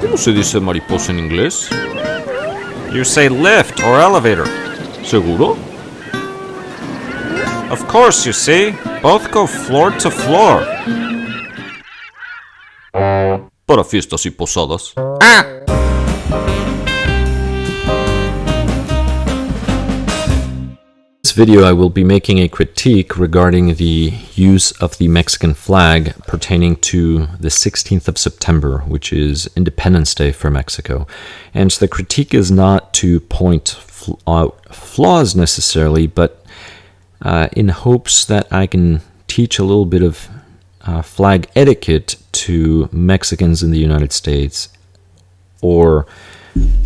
¿Cómo se dice mariposa en inglés? You say lift or elevator. ¿Seguro? Of course, you see. Both go floor to floor. Para fiestas y posadas. In this video, I will be making a critique regarding the use of the Mexican flag pertaining to the 16th of September, which is Independence Day for Mexico. And the critique is not to point out flaws necessarily, but in hopes that I can teach a little bit of flag etiquette to Mexicans in the United States or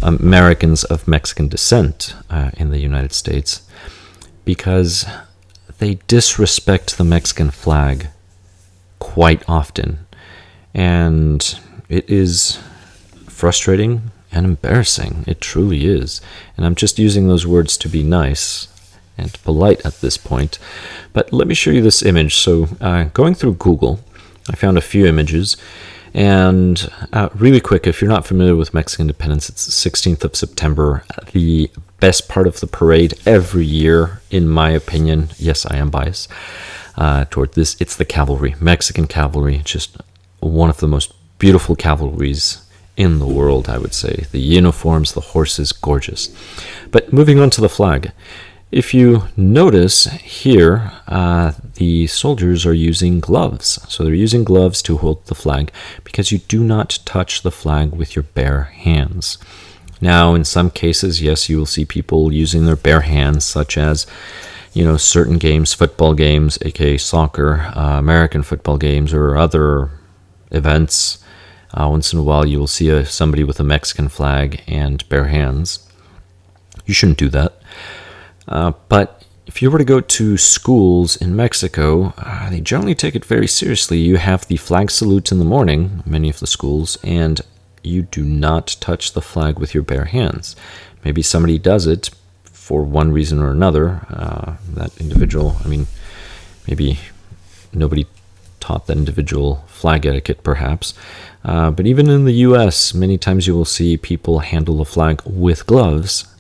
Americans of Mexican descent in the United States, because they disrespect the Mexican flag quite often, and it is frustrating and embarrassing. It truly is. And I'm just using those words to be nice and polite at this point. But let me show you this image. So going through Google, I found a few images. And really quick, if you're not familiar with Mexican independence, it's the 16th of September, the best part of the parade every year, in my opinion. Yes, I am biased toward this. It's the cavalry, Mexican cavalry, just one of the most beautiful cavalries in the world, I would say. The uniforms, the horses, gorgeous. But moving on to the flag. If you notice here, the soldiers are using gloves. So they're using gloves to hold the flag because you do not touch the flag with your bare hands. Now, in some cases, yes, you will see people using their bare hands, such as, certain games, football games, aka soccer, American football games, or other events. Once in a while, you will see somebody with a Mexican flag and bare hands. You shouldn't do that. But if you were to go to schools in Mexico, they generally take it very seriously. You have the flag salute in the morning, many of the schools, and you do not touch the flag with your bare hands. Maybe somebody does it for one reason or another. That individual, maybe nobody taught that individual flag etiquette, perhaps. But even in the U.S., many times you will see people handle the flag with gloves,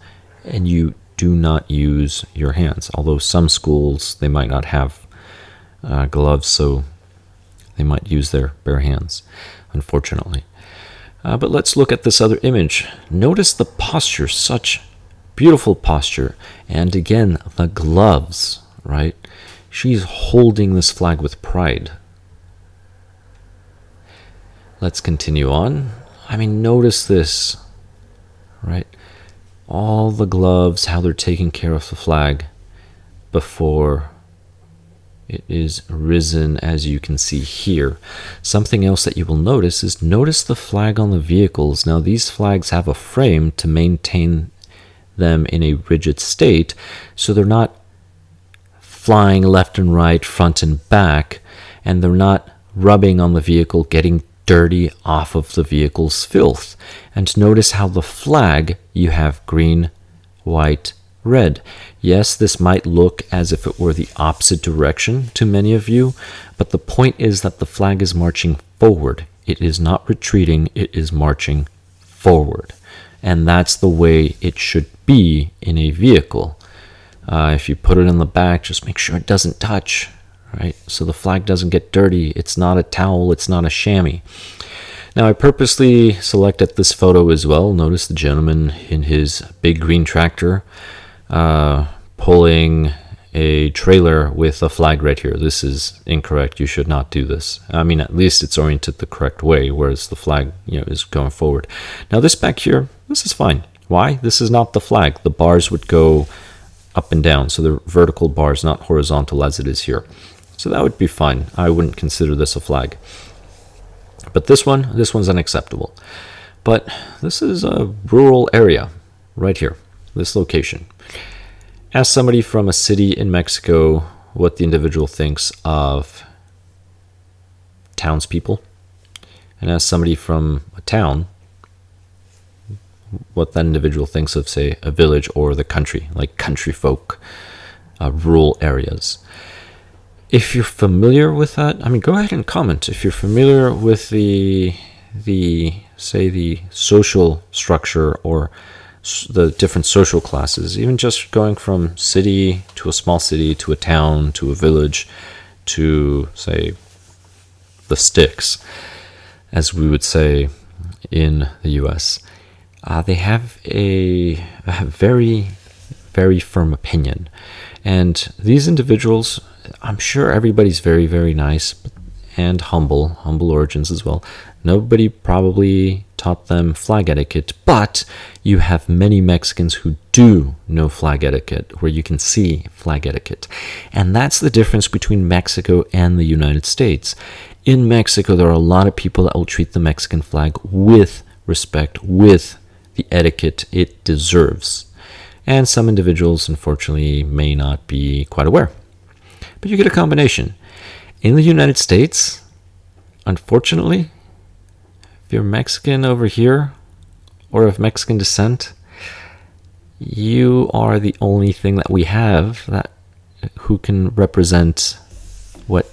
and you do not use your hands. Although some schools, they might not have gloves, so they might use their bare hands, unfortunately. But let's look at this other image. Notice the posture, such beautiful posture. And again, the gloves, right? She's holding this flag with pride. Let's continue on. Notice this, right? All the gloves, how they're taking care of the flag before it is risen, as you can see here. Something else that you will notice is notice the flag on the vehicles. Now, these flags have a frame to maintain them in a rigid state, so they're not flying left and right, front and back, and they're not rubbing on the vehicle, getting dirty off of the vehicle's filth. And notice how the flag, you have green, white, red. Yes, this might look as if it were the opposite direction to many of you, but the point is that the flag is marching forward. It is not retreating, it is marching forward. And that's the way it should be in a vehicle. If you put it in the back, just make sure it doesn't touch, right? So the flag doesn't get dirty. It's not a towel, it's not a chamois. Now, I purposely selected this photo as well. Notice the gentleman in his big green tractor pulling a trailer with a flag right here. This is incorrect. You should not do this. At least it's oriented the correct way, whereas the flag, is going forward. Now, this back here, this is fine. Why? This is not the flag. The bars would go up and down, so they're vertical bars, not horizontal as it is here. So that would be fine. I wouldn't consider this a flag. But this one's unacceptable. But this is a rural area right here, this location. Ask somebody from a city in Mexico what the individual thinks of townspeople, and ask somebody from a town what that individual thinks of, say, a village or the country, like country folk, rural areas. If you're familiar with that, I mean, go ahead and comment. If you're familiar with the say the social structure or the different social classes, even just going from city to a small city to a town to a village to, say, the sticks, as we would say in the US, they have a very, very firm opinion. And these individuals, I'm sure everybody's very, very nice and humble origins as well. Nobody probably taught them flag etiquette, but you have many Mexicans who do know flag etiquette, where you can see flag etiquette. And that's the difference between Mexico and the United States. In Mexico, there are a lot of people that will treat the Mexican flag with respect, with the etiquette it deserves. And some individuals, unfortunately, may not be quite aware. But you get a combination. In the United States, unfortunately, if you're Mexican over here or of Mexican descent, you are the only thing that we have that who can represent what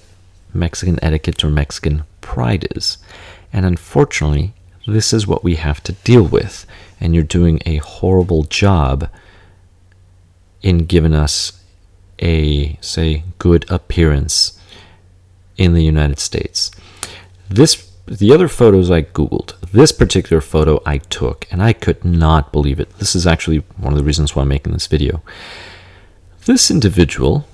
Mexican etiquette or Mexican pride is. And unfortunately, this is what we have to deal with. And you're doing a horrible job in giving us a, say, good appearance in the United States. The other photos I Googled, this particular photo I took, and I could not believe it. This is actually one of the reasons why I'm making this video. This individual,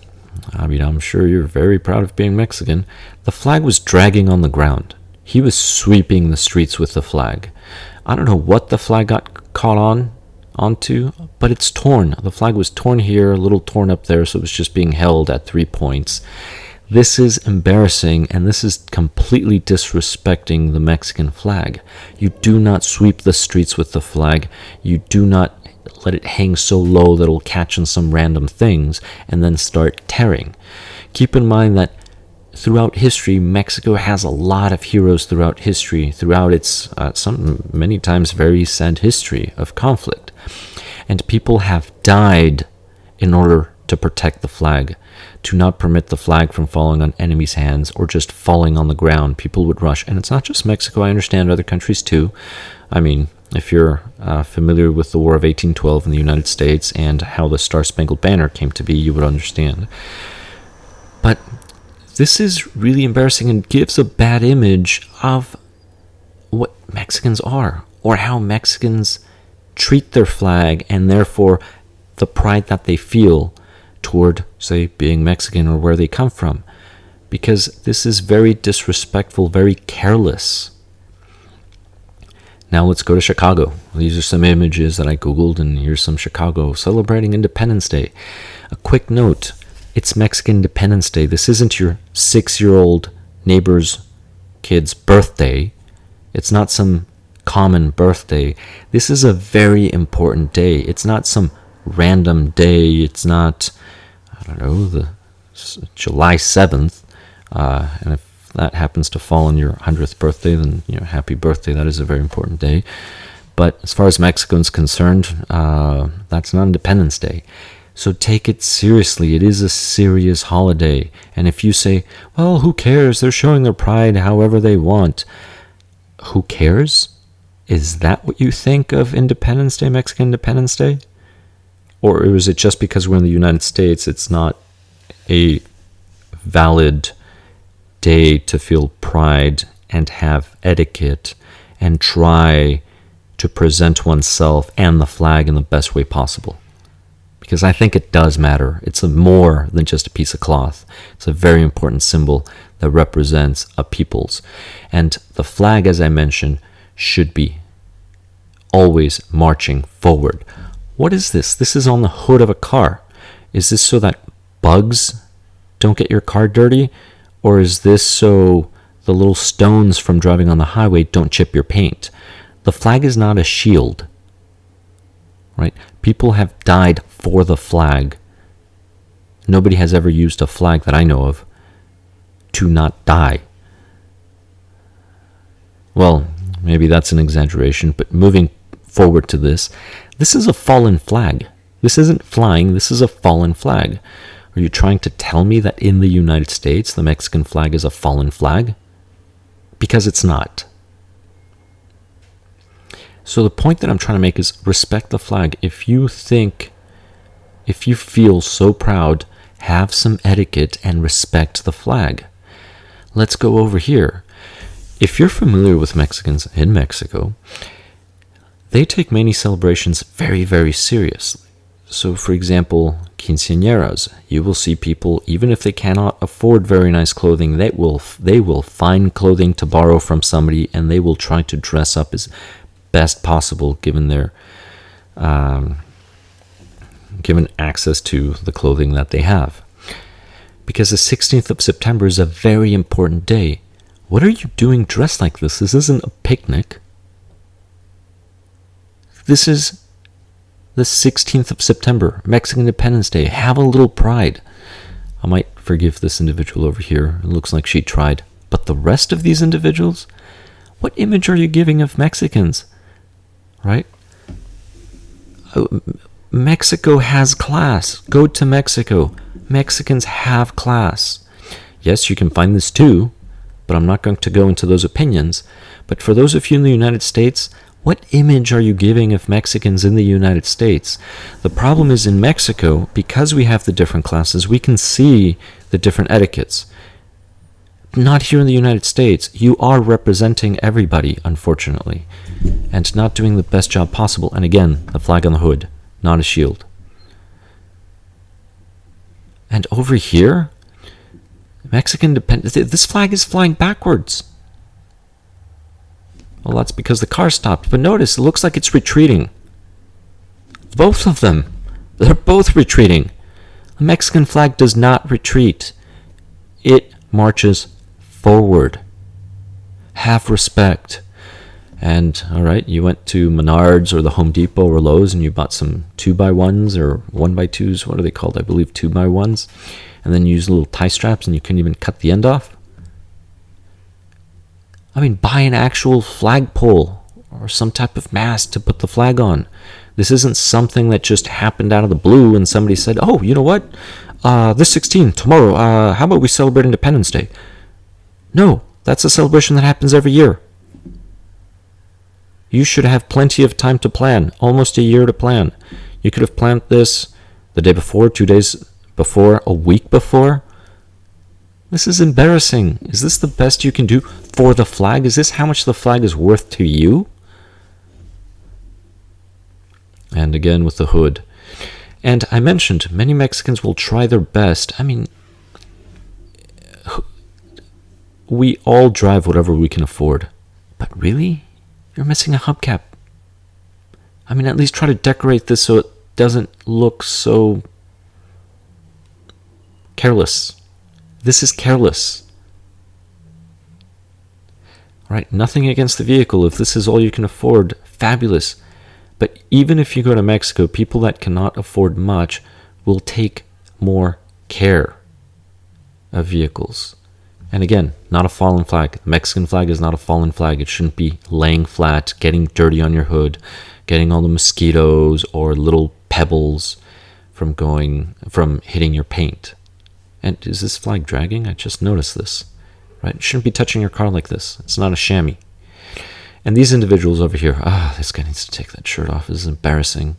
I mean, I'm sure you're very proud of being Mexican, the flag was dragging on the ground. He was sweeping the streets with the flag. I don't know what the flag got caught onto, but it's torn. The flag was torn here, a little torn up there, so it was just being held at 3 points. This is embarrassing, and this is completely disrespecting the Mexican flag. You do not sweep the streets with the flag. You do not let it hang so low that it'll catch on some random things and then start tearing. Keep in mind that throughout history, Mexico has a lot of heroes throughout history, throughout its many times very sad history of conflict. And people have died in order to protect the flag, to not permit the flag from falling on enemies' hands or just falling on the ground. People would rush. And it's not just Mexico. I understand other countries too. I mean, if you're familiar with the War of 1812 in the United States and how the Star-Spangled Banner came to be, you would understand. But this is really embarrassing and gives a bad image of what Mexicans are, or how Mexicans treat their flag, and therefore the pride that they feel toward, say, being Mexican or where they come from. Because this is very disrespectful, very careless. Now let's go to Chicago. These are some images that I Googled, and here's some Chicago celebrating Independence Day. A quick note. It's Mexican Independence Day. This isn't your 6-year-old neighbor's kid's birthday. It's not some common birthday. This is a very important day. It's not some random day. It's not, I don't know, the July 7th. And if that happens to fall on your 100th birthday, then, happy birthday. That is a very important day. But as far as Mexico's concerned, that's not Independence Day. So take it seriously. It is a serious holiday. And if you say, well, who cares? They're showing their pride however they want. Who cares? Is that what you think of Independence Day, Mexican Independence Day? Or is it just because we're in the United States, it's not a valid day to feel pride and have etiquette and try to present oneself and the flag in the best way possible? Because I think it does matter. It's more than just a piece of cloth. It's a very important symbol that represents a people's. And the flag, as I mentioned, should be always marching forward. What is this? This is on the hood of a car. Is this so that bugs don't get your car dirty? Or is this so the little stones from driving on the highway don't chip your paint? The flag is not a shield. Right? People have died for the flag. Nobody has ever used a flag that I know of to not die. Well, maybe that's an exaggeration, but moving forward to this is a fallen flag. This isn't flying, this is a fallen flag. Are you trying to tell me that in the United States, the Mexican flag is a fallen flag? Because it's not. So the point that I'm trying to make is respect the flag. If you feel so proud, have some etiquette and respect the flag. Let's go over here. If you're familiar with Mexicans in Mexico, they take many celebrations very, very seriously. So, for example, quinceañeras, you will see people, even if they cannot afford very nice clothing, they will find clothing to borrow from somebody, and they will try to dress up as best possible given their given access to the clothing that they have. Because the 16th of September is a very important day. What are you doing dressed like this? This isn't a picnic. This is the 16th of September, Mexican Independence Day. Have a little pride. I might forgive this individual over here. It looks like she tried. But the rest of these individuals, what image are you giving of Mexicans? Right? Mexico has class. Go to Mexico. Mexicans have class. Yes, you can find this too, but I'm not going to go into those opinions. But for those of you in the United States, what image are you giving of Mexicans in the United States? The problem is in Mexico, because we have the different classes, we can see the different etiquettes. Not here in the United States. You are representing everybody, unfortunately, and not doing the best job possible. And again, the flag on the hood, not a shield. And over here, Mexican independence, this flag is flying backwards. Well, that's because the car stopped. But notice, it looks like it's retreating. Both of them. They're both retreating. The Mexican flag does not retreat. It marches forward. Have respect. And, alright, you went to Menards or the Home Depot or Lowe's and you bought some 2x1s or 1x2s. What are they called? I believe 2x1s. And then you use little tie straps and you couldn't even cut the end off. I mean, buy an actual flagpole or some type of mast to put the flag on. This isn't something that just happened out of the blue and somebody said, oh, you know what? This 16, tomorrow, how about we celebrate Independence Day? No, that's a celebration that happens every year. You should have plenty of time to plan, almost a year to plan. You could have planned this the day before, 2 days before, a week before. This is embarrassing. Is this the best you can do for the flag? Is this how much the flag is worth to you? And again with the hood. And I mentioned many Mexicans will try their best. I mean, we all drive whatever we can afford. But really? You're missing a hubcap. I mean, at least try to decorate this so it doesn't look so careless. This is careless. Right? Nothing against the vehicle. If this is all you can afford, fabulous. But even if you go to Mexico, people that cannot afford much will take more care of vehicles. And again, not a fallen flag. The Mexican flag is not a fallen flag. It shouldn't be laying flat, getting dirty on your hood, getting all the mosquitoes or little pebbles from hitting your paint. And is this flag dragging? I just noticed this. Right? You shouldn't be touching your car like this. It's not a chamois. And these individuals over here, this guy needs to take that shirt off. This is embarrassing.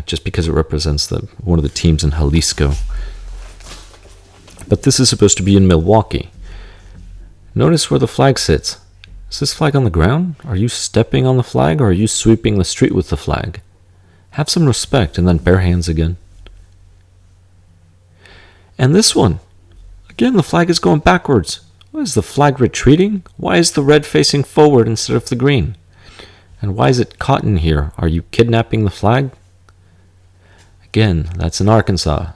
Just because it represents one of the teams in Jalisco. But this is supposed to be in Milwaukee. Notice where the flag sits. Is this flag on the ground? Are you stepping on the flag or are you sweeping the street with the flag? Have some respect and then bare hands again. And this one, again, the flag is going backwards. Why is the flag retreating? Why is the red facing forward instead of the green? And why is it caught in here? Are you kidnapping the flag? Again, that's in Arkansas.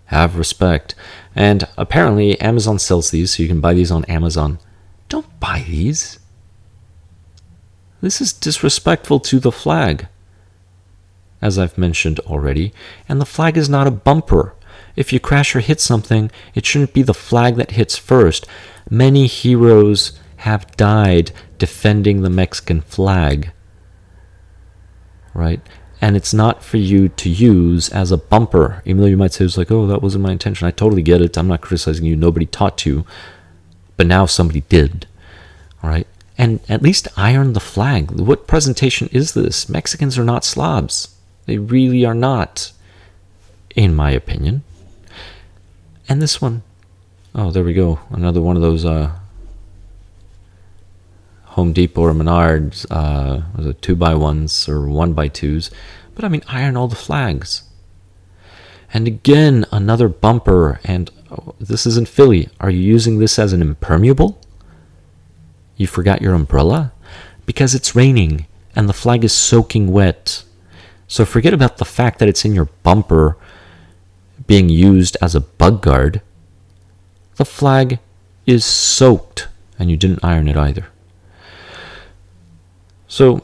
Have respect. And apparently Amazon sells these, so you can buy these on Amazon. Don't buy these. This is disrespectful to the flag, as I've mentioned already. And the flag is not a bumper. If you crash or hit something, it shouldn't be the flag that hits first. Many heroes have died defending the Mexican flag. Right? And it's not for you to use as a bumper, even though you might say it's like, oh, that wasn't my intention. I totally get it. I'm not criticizing you. Nobody taught you. But now somebody did. All right? And at least iron the flag. What presentation is this? Mexicans are not slobs. They really are not, in my opinion. And this one, oh, there we go. Another one of those Home Depot or Menards, was it 2x1s or 1x2s? But I mean, iron all the flags. And again, another bumper. And this is in Philly. Are you using this as an impermeable? You forgot your umbrella? Because it's raining and the flag is soaking wet. So forget about the fact that it's in your bumper being used as a bug guard. The flag is soaked and you didn't iron it either. So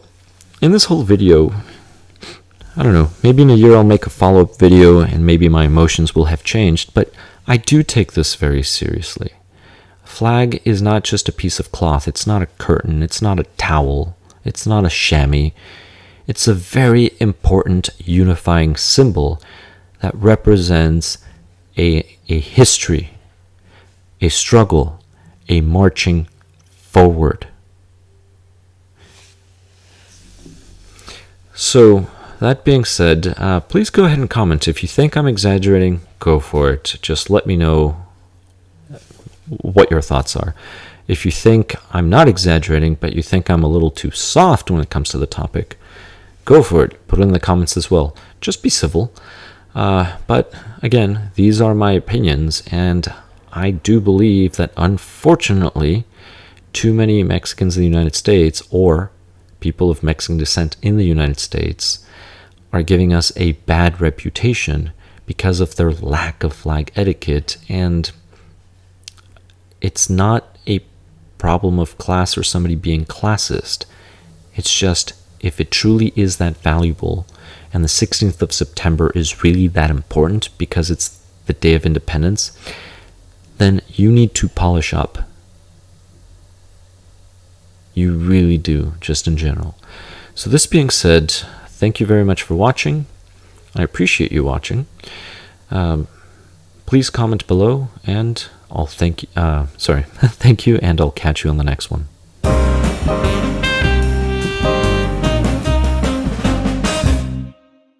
in this whole video, I don't know, maybe in a year I'll make a follow-up video and maybe my emotions will have changed, but I do take this very seriously. A flag is not just a piece of cloth. It's not a curtain. It's not a towel. It's not a chamois. It's a very important unifying symbol that represents a history, a struggle, a marching forward. So, that being said, please go ahead and comment. If you think I'm exaggerating, go for it. Just let me know what your thoughts are. If you think I'm not exaggerating, but you think I'm a little too soft when it comes to the topic, go for it. Put it in the comments as well. Just be civil. But again, these are my opinions, and I do believe that unfortunately, too many Mexicans in the United States, or people of Mexican descent in the United States, are giving us a bad reputation because of their lack of flag etiquette. And it's not a problem of class or somebody being classist. It's just, if it truly is that valuable and the 16th of September is really that important because it's the Day of Independence, then you need to polish up. You really do, just in general. So this being said, thank you very much for watching. I appreciate you watching. Please comment below, and I'll thank you, and I'll catch you on the next one.